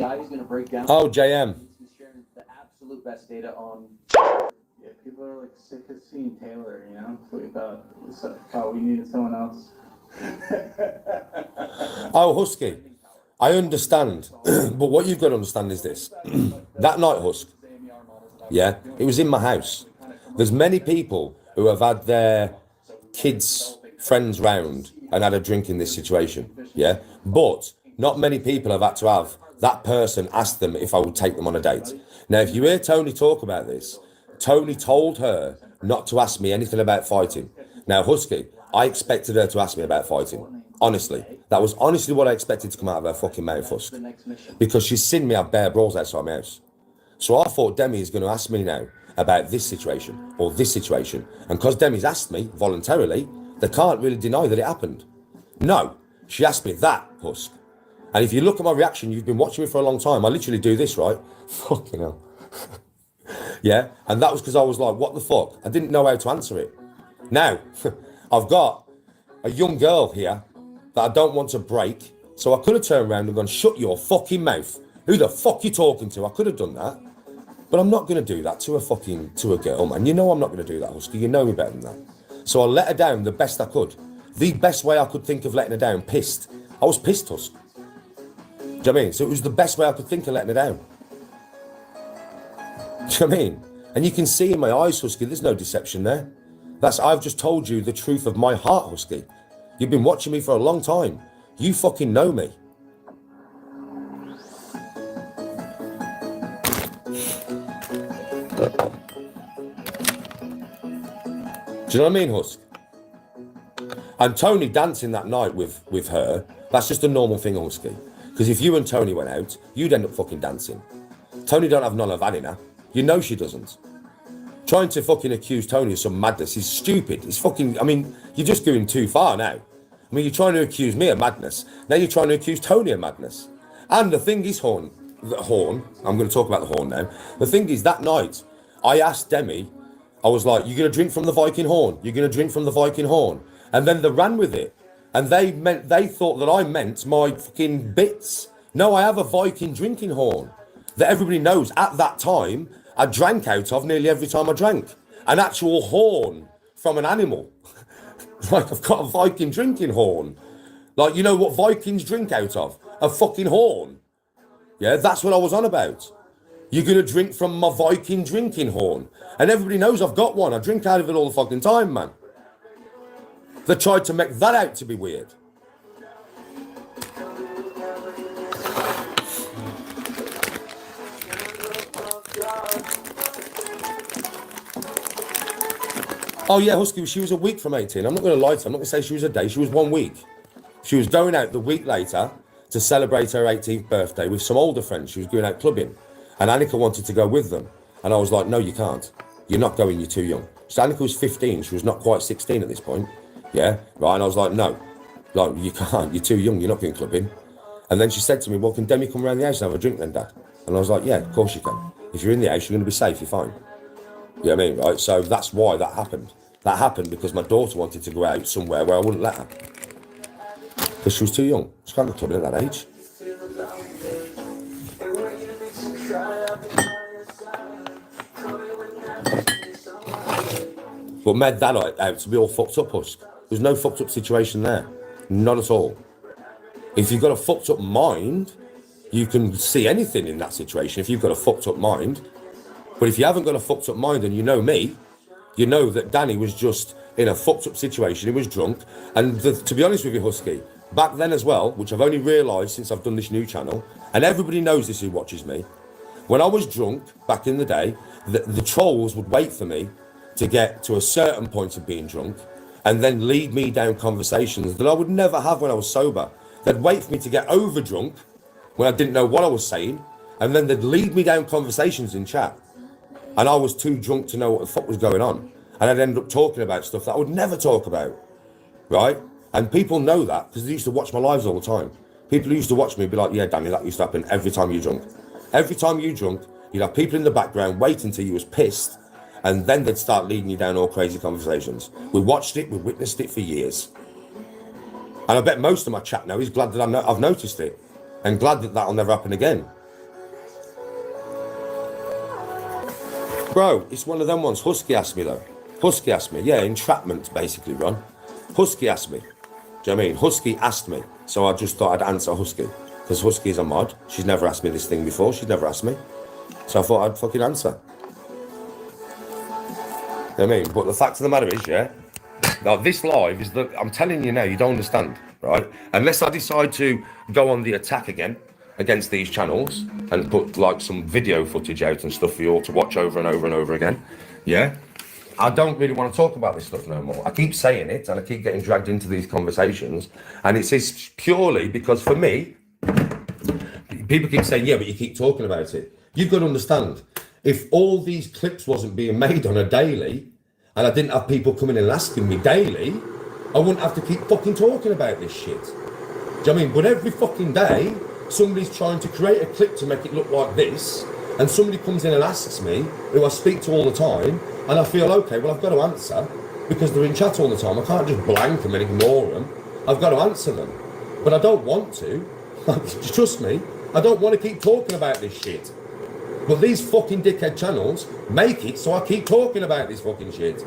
guy who's going to break down. Oh, JM. He's sharing the absolute best data on. Yeah, people are like sick of seeing Taylor, you know? So we thought, we needed someone else. Oh, Husky, I understand. But what you've got to understand is this. That night, Husk, yeah, it was in my house. There's many people who have had their kids, friends round and had a drink in this situation, yeah? But not many people have had to have that person ask them if I would take them on a date. Now, if you hear Tony talk about this, Tony told her not to ask me anything about fighting. Now, Husky, I expected her to ask me about fighting. Honestly, that was honestly what I expected to come out of her fucking mouth, Husk. Because she's seen me have bare brawls outside my house. So I thought Demi is going to ask me now about this situation or this situation. And because Demi's asked me voluntarily, they can't really deny that it happened. No, she asked me that, Husk. And if you look at my reaction, you've been watching me for a long time. I literally do this, right? Fucking hell. Yeah, and that was because I was like, what the fuck? I didn't know how to answer it. Now, I've got a young girl here that I don't want to break. So I could have turned around and gone, shut your fucking mouth. Who the fuck you talking to? I could have done that. But I'm not going to do that to a girl, man. You know I'm not going to do that, Husky. You know me better than that. So I let her down the best I could. The best way I could think of letting her down, pissed. I was pissed, Husk. Do you know what I mean? So it was the best way I could think of letting her down. Do you know what I mean? And you can see in my eyes, Husky, there's no deception there. I've just told you the truth of my heart, Husky. You've been watching me for a long time. You fucking know me. Do you know what I mean, Husk? And Tony dancing that night with her, that's just a normal thing, Husky. Because if you and Tony went out, you'd end up fucking dancing. Tony don't have none of Vanina. You know she doesn't. Trying to fucking accuse Tony of some madness is stupid. It's fucking, I mean, you're just going too far now. I mean, you're trying to accuse me of madness. Now you're trying to accuse Tony of madness. And the thing is, I'm going to talk about the horn now. The thing is, that night, I asked Demi, I was like, you're going to drink from the Viking horn. You're going to drink from the Viking horn. And then they ran with it. And they thought that I meant my fucking bits. No, I have a Viking drinking horn that everybody knows at that time I drank out of nearly every time I drank. An actual horn from an animal. Like, I've got a Viking drinking horn. Like, you know what Vikings drink out of? A fucking horn. Yeah, that's what I was on about. You're going to drink from my Viking drinking horn. And everybody knows I've got one. I drink out of it all the fucking time, man. They tried to make that out to be weird. Oh yeah, Husky, she was a week from 18. I'm not going to lie to you. I'm not going to say she was a day. She was 1 week. She was going out the week later to celebrate her 18th birthday with some older friends. She was going out clubbing. And Annika wanted to go with them. And I was like, no, you can't. You're not going, you're too young. So Annika was 15. She was not quite 16 at this point. Yeah, right. And I was like, no, like, you can't. You're too young. You're not going clubbing. And then she said to me, well, can Demi come around the house and have a drink then, Dad? And I was like, yeah, of course you can. If you're in the house, you're going to be safe. You're fine. You know what I mean? Right. So that's why that happened. That happened because my daughter wanted to go out somewhere where I wouldn't let her. Because she was too young. She can't go clubbing at that age. But made that out to be all fucked up, Husk. There's no fucked up situation there. Not at all. If you've got a fucked up mind, you can see anything in that situation if you've got a fucked up mind. But if you haven't got a fucked up mind and you know me, you know that Danny was just in a fucked up situation. He was drunk. And to be honest with you, Husky, back then as well, which I've only realised since I've done this new channel, and everybody knows this who watches me, when I was drunk back in the day, the trolls would wait for me to get to a certain point of being drunk and then lead me down conversations that I would never have when I was sober. They'd wait for me to get over drunk when I didn't know what I was saying, and then they'd lead me down conversations in chat. And I was too drunk to know what the fuck was going on. And I'd end up talking about stuff that I would never talk about, right? And people know that because they used to watch my lives all the time. People who used to watch me be like, yeah, Danny, that used to happen every time you drunk. Every time you drunk, you'd have people in the background waiting till you was pissed, and then they'd start leading you down all crazy conversations. We watched it, we witnessed it for years. And I bet most of my chat now is glad that I've noticed it, and glad that that'll never happen again. Bro, it's one of them ones. Husky asked me though. Husky asked me. Yeah, entrapment basically, Ron. Husky asked me. Do you know what I mean? Husky asked me. So I just thought I'd answer Husky. Because Husky is a mod. She's never asked me this thing before. She's never asked me. So I thought I'd fucking answer. You know what I mean? But the fact of the matter is, yeah, now this live is that I'm telling you now, you don't understand, right? Unless I decide to go on the attack again against these channels and put like some video footage out and stuff for you all to watch over and over and over again, yeah, I don't really want to talk about this stuff no more. I keep saying it and I keep getting dragged into these conversations, and it's purely because for me, people keep saying, yeah, but you keep talking about it. You've got to understand, if all these clips wasn't being made on a daily and I didn't have people coming in and asking me daily, I wouldn't have to keep fucking talking about this shit. Do you know what I mean? But every fucking day, somebody's trying to create a clip to make it look like this, and somebody comes in and asks me, who I speak to all the time, and I feel, okay, well, I've got to answer because they're in chat all the time. I can't just blank them and ignore them. I've got to answer them. But I don't want to. Trust me, I don't want to keep talking about this shit. But these fucking dickhead channels make it so I keep talking about this fucking shit.